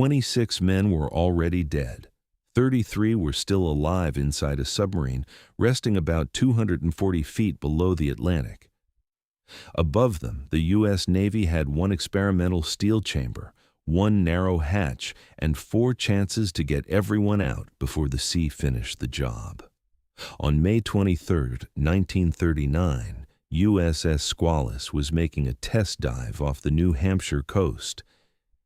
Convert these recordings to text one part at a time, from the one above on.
26 men were already dead. 33 were still alive inside a submarine, resting about 240 feet below the Atlantic. Above them, the U.S. Navy had one experimental steel chamber, one narrow hatch, and 4 chances to get everyone out before the sea finished the job. On May 23, 1939, USS Squalus was making a test dive off the New Hampshire coast.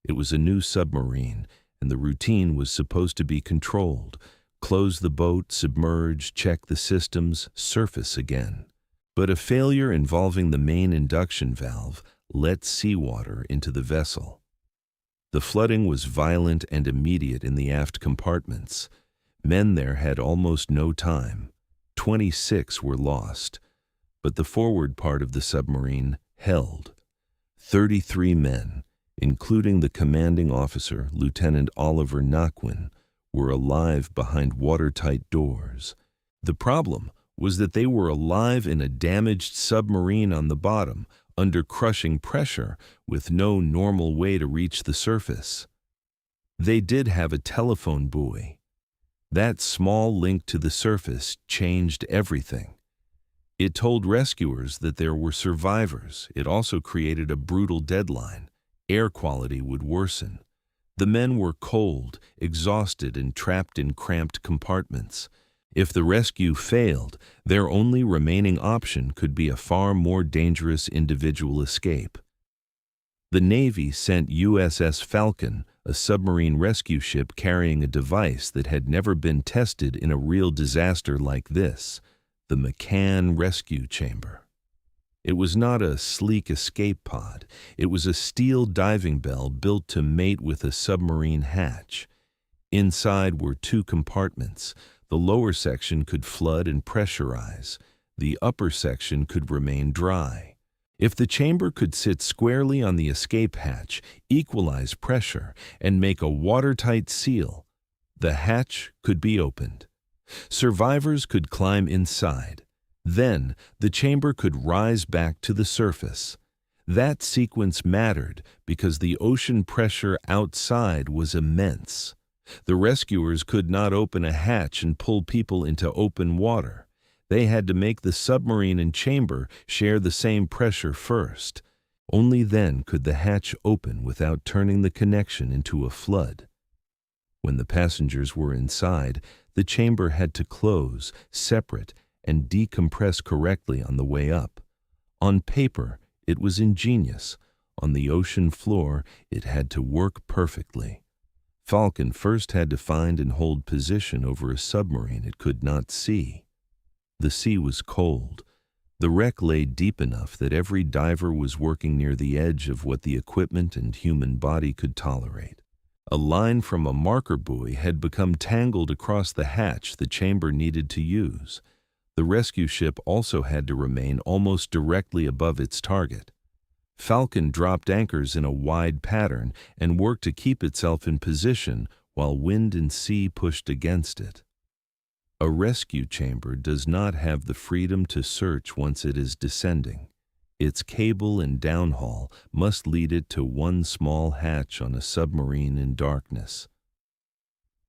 It was a new submarine, and the routine was supposed to be controlled: close the boat, submerge, check the systems, surface again. But a failure involving the main induction valve let seawater into the vessel. The flooding was violent and immediate in the aft compartments. Men there had almost no time. 26 were lost, but the forward part of the submarine held. 33 men, including the commanding officer, Lieutenant Oliver Naquin, were alive behind watertight doors. The problem was that they were alive in a damaged submarine on the bottom, under crushing pressure, with no normal way to reach the surface. They did have a telephone buoy. That small link to the surface changed everything. It told rescuers that there were survivors. It also created a brutal deadline. Air quality would worsen. The men were cold, exhausted, and trapped in cramped compartments. If the rescue failed, their only remaining option could be a far more dangerous individual escape. The Navy sent USS Falcon, a submarine rescue ship carrying a device that had never been tested in a real disaster like this: the McCann Rescue Chamber. It was not a sleek escape pod. It was a steel diving bell built to mate with a submarine hatch. Inside were 2 compartments. The lower section could flood and pressurize. The upper section could remain dry. If the chamber could sit squarely on the escape hatch, equalize pressure, and make a watertight seal, the hatch could be opened. Survivors could climb inside. Then the chamber could rise back to the surface. That sequence mattered because the ocean pressure outside was immense. The rescuers could not open a hatch and pull people into open water. They had to make the submarine and chamber share the same pressure first. Only then could the hatch open without turning the connection into a flood. When the passengers were inside, the chamber had to close, separate, and decompress correctly on the way up. On paper, it was ingenious. On the ocean floor, it had to work perfectly. Falcon first had to find and hold position over a submarine it could not see. The sea was cold. The wreck lay deep enough that every diver was working near the edge of what the equipment and human body could tolerate. A line from a marker buoy had become tangled across the hatch the chamber needed to use. The rescue ship also had to remain almost directly above its target. Falcon dropped anchors in a wide pattern and worked to keep itself in position while wind and sea pushed against it. A rescue chamber does not have the freedom to search once it is descending. Its cable and downhaul must lead it to one small hatch on a submarine in darkness.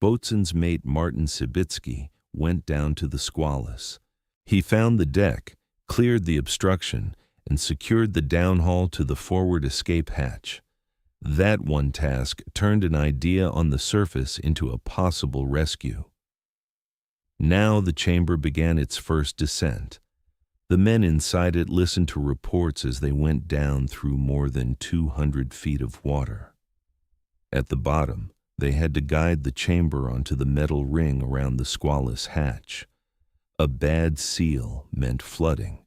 Boatswain's mate Martin Sibitsky went down to the Squalus. He found the deck, cleared the obstruction, and secured the downhaul to the forward escape hatch. That one task turned an idea on the surface into a possible rescue. Now the chamber began its first descent. The men inside it listened to reports as they went down through more than 200 feet of water. At the bottom, they had to guide the chamber onto the metal ring around the Squalus hatch. A bad seal meant flooding.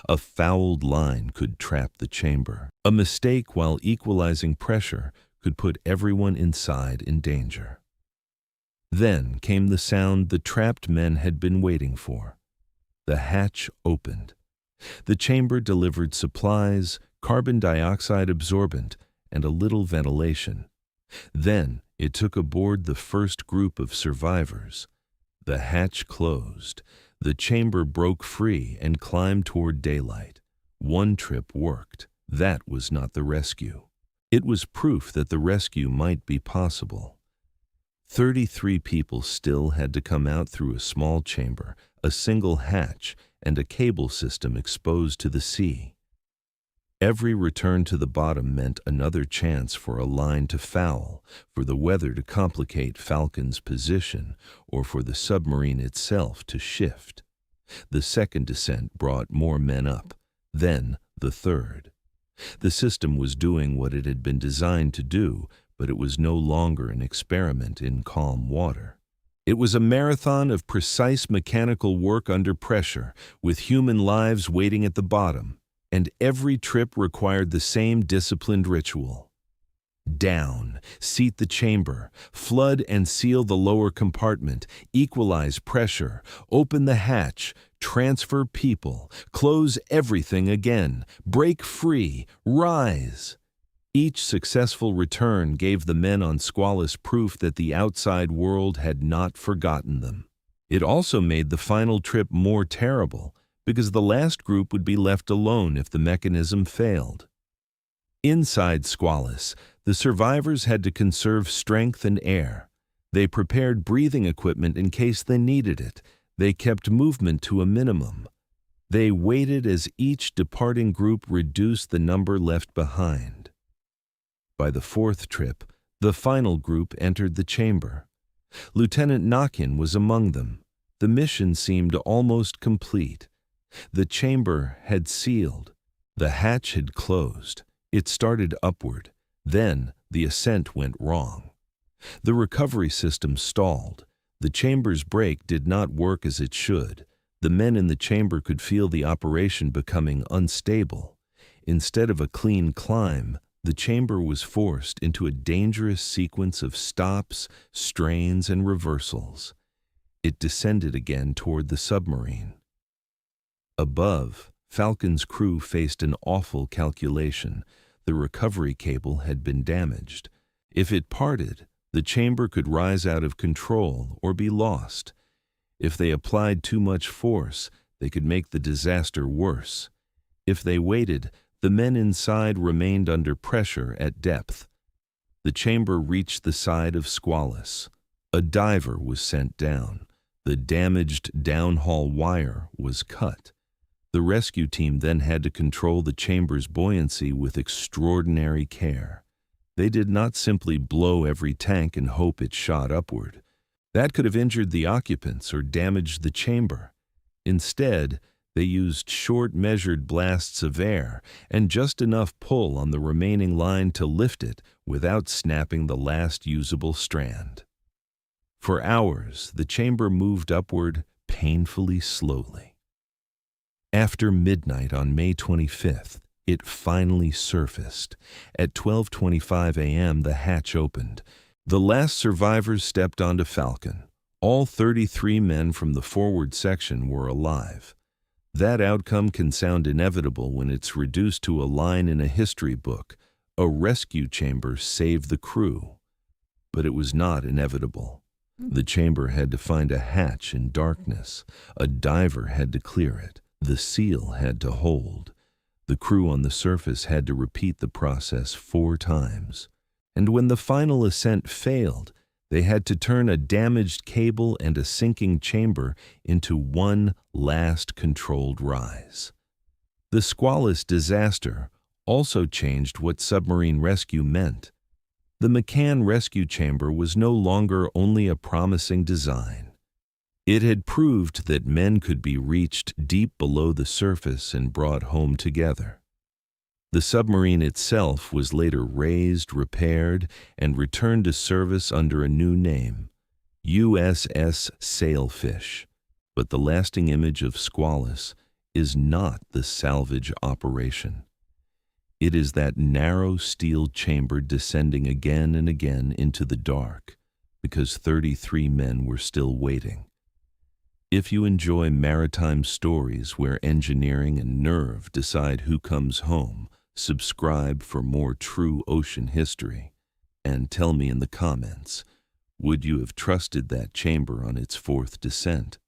A fouled line could trap the chamber. A mistake while equalizing pressure could put everyone inside in danger. Then came the sound the trapped men had been waiting for. The hatch opened. The chamber delivered supplies, carbon dioxide absorbent, and a little ventilation. Then it took aboard the first group of survivors. The hatch closed. The chamber broke free and climbed toward daylight. One trip worked. That was not the rescue. It was proof that the rescue might be possible. 33 people still had to come out through a small chamber, a single hatch, and a cable system exposed to the sea. Every return to the bottom meant another chance for a line to foul, for the weather to complicate Falcon's position, or for the submarine itself to shift. The second descent brought more men up, then the third. The system was doing what it had been designed to do, but it was no longer an experiment in calm water. It was a marathon of precise mechanical work under pressure, with human lives waiting at the bottom, and every trip required the same disciplined ritual. Down, seat the chamber, flood and seal the lower compartment, equalize pressure, open the hatch, transfer people, close everything again, break free, rise. Each successful return gave the men on Squalus proof that the outside world had not forgotten them. It also made the final trip more terrible, because the last group would be left alone if the mechanism failed. Inside Squalus, the survivors had to conserve strength and air. They prepared breathing equipment in case they needed it. They kept movement to a minimum. They waited as each departing group reduced the number left behind. By the fourth trip, the final group entered the chamber. Lieutenant Knockin was among them. The mission seemed almost complete. The chamber had sealed. The hatch had closed. It started upward. Then the ascent went wrong. The recovery system stalled. The chamber's brake did not work as it should. The men in the chamber could feel the operation becoming unstable. Instead of a clean climb, the chamber was forced into a dangerous sequence of stops, strains, and reversals. It descended again toward the submarine. Above, Falcon's crew faced an awful calculation. The recovery cable had been damaged. If it parted, the chamber could rise out of control or be lost. If they applied too much force, they could make the disaster worse. If they waited, the men inside remained under pressure at depth. The chamber reached the side of Squalus. A diver was sent down. The damaged downhaul wire was cut. The rescue team then had to control the chamber's buoyancy with extraordinary care. They did not simply blow every tank and hope it shot upward. That could have injured the occupants or damaged the chamber. Instead, they used short, measured blasts of air and just enough pull on the remaining line to lift it without snapping the last usable strand. For hours, the chamber moved upward painfully slowly. After midnight on May 25th, it finally surfaced. At 12:25 a.m., the hatch opened. The last survivors stepped onto Falcon. All 33 men from the forward section were alive. That outcome can sound inevitable when it's reduced to a line in a history book. A rescue chamber saved the crew. But it was not inevitable. The chamber had to find a hatch in darkness. A diver had to clear it. The seal had to hold. The crew on the surface had to repeat the process 4 times. And when the final ascent failed, they had to turn a damaged cable and a sinking chamber into one last controlled rise. The Squalus disaster also changed what submarine rescue meant. The McCann Rescue Chamber was no longer only a promising design. It had proved that men could be reached deep below the surface and brought home together. The submarine itself was later raised, repaired, and returned to service under a new name, USS Sailfish. But the lasting image of Squalus is not the salvage operation. It is that narrow steel chamber descending again and again into the dark, because 33 men were still waiting. If you enjoy maritime stories where engineering and nerve decide who comes home, subscribe for more true ocean history. And tell me in the comments, would you have trusted that chamber on its 4th descent?